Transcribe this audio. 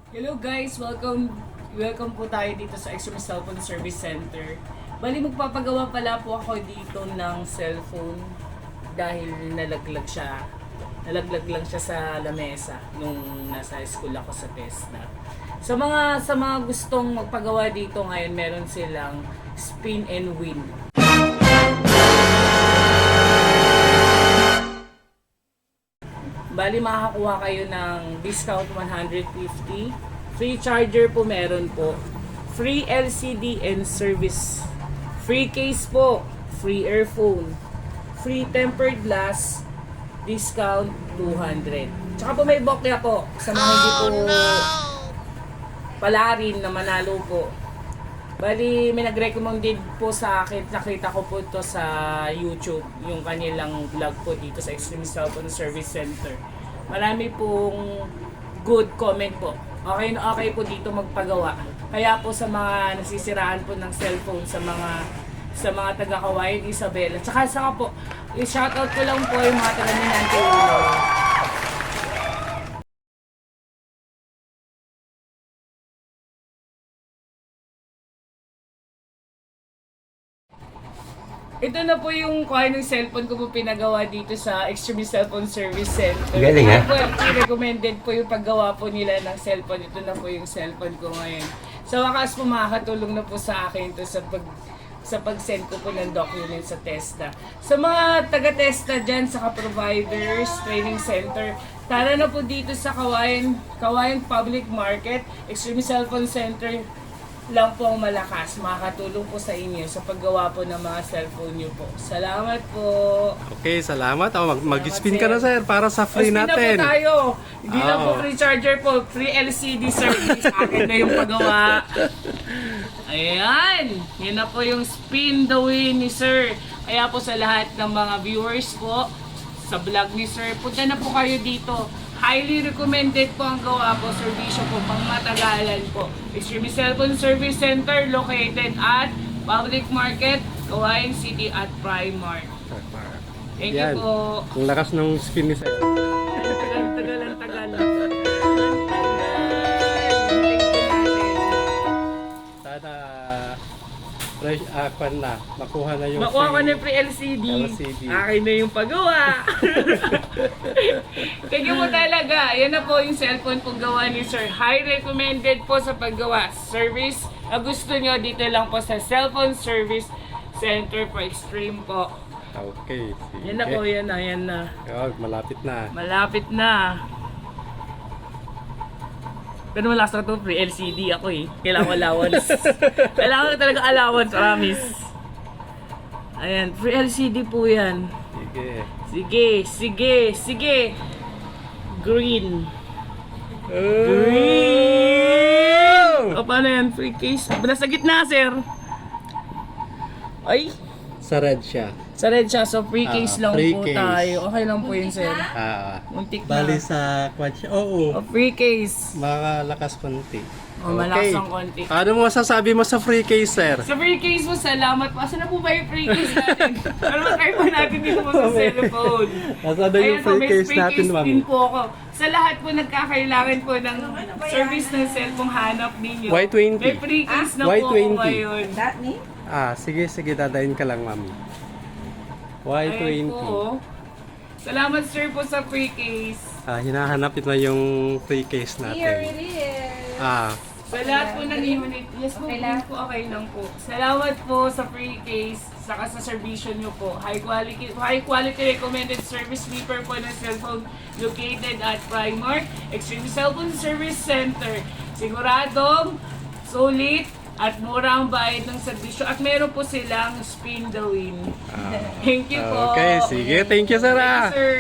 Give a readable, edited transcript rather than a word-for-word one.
Hello guys, welcome po tayo dito sa Extreme Cellphone Service Center. Bali magpapagawa pala po ako dito ng cellphone dahil nalaglag lang siya sa lamesa nung nasa school ako sa TESDA. Sa mga gustong magpagawa dito ngayon, meron silang spin and win. Bali makakakuha kayo ng discount 150. Free charger po meron po. Free LCD and service. Free case po. Free earphone. Free tempered glass. Discount 200. Tsaka po may bokya po. Sa mga hindi po pala rin na manalo po. Bali, may nag-recommended po sa akin, nakita ko po ito sa YouTube, yung kanilang vlog po dito sa Extreme Cellphone Service Center. Marami pong good comment po. Okay na okay po dito magpagawa. Kaya po sa mga nasisiraan po ng cellphone, sa mga taga-Kawayan, Isabela. Tsaka po, i-shoutout ko lang po yung mga taga-Minante Ulo. Ito na po yung kuha ng cellphone ko po pinagawa dito sa Extreme Cellphone Service Center. Galing ha? Recommended po yung paggawa po nila ng cellphone. Ito na po yung cellphone ko ngayon. Sa wakas po makakatulong na po sa akin ito sa pag-send ko po ng document sa TESDA. Sa mga taga-TESDA dyan, sa providers, training center, tara na po dito sa Kawayan Public Market, Extreme Cellphone Center lang po ang malakas. Makakatulong po sa inyo sa paggawa po ng mga cellphone nyo po. Salamat po. Okay, salamat. Mag-spin ka na, sir, para sa free Spin natin. na po tayo. Hindi lang po free charger po. Free LCD service. Akin na yung paggawa. Ayan. Yan na po yung spin the win ni sir. Kaya po sa lahat ng mga viewers po, sa vlog ni sir, punta na po kayo dito. Highly recommended po ang gawa po, serbisyo po, pang matagalan po. Extreme Cellphone Service Center located at Public Market, Kawayan City at Primark. Thank you po. Ang lakas ng spin ni sir. Tagal. Sana fresh na. Makuha na yung Makuha ko na free LCD. Akin na yung paggawa. Thank you po talaga. Yan na po yung cellphone pong gawa ni sir. High recommended po sa paggawa. Service, gusto nyo dito lang po sa Cellphone Service Center po. Extreme po. Okay. Sige. Yan na po, yan na. Oh, malapit na. Malapit na. Pero malakas na ito, free LCD ako eh. Kailangan ko allowance. Kailangan ko talaga allowance, promise. Ayan, free LCD po yan. Sige. Green. O, paano yan? Free case. Bala sa gitna, sir. Ay, Sa red siya. sa red siya. So, free case lang free po case. tayo. Okay lang po yun, sir. Muntik na. Bali sa quad siya. Oo. O, free case. Makalakas konti. O, malakas ang konti. Ano mo masasabi mo sa free case, sir? Sa free case mo, salamat po. Asan na po ba yung free case natin? Para matry po natin dito po sa cellphone. Nasaan na yung Ayan po, free may case free natin, case ma'am? din po ako. Sa lahat po nagkakailangan po ng service ng cellphone hanap ninyo. Y20. May free case na po Y20. ako ngayon. That me? Sige, dadayin ka lang, mami. Y20. Ayan po. Salamat sir po sa free case. Hinahanap ito yung free case Here natin. it is. Sa lahat po ng unit, yes po, Okay lang. okay lang po. Salamat po sa free case, saka sa servisyo nyo po. High quality recommended service sweeper po ng cellphone located at Primark, Extreme Cellphone Service Center. Siguradong, sulit, at mura ang bayad ng serbisyo. At meron po silang spin the win. Thank you po. Okay, sige. Thank you, sir. Thank you, sir.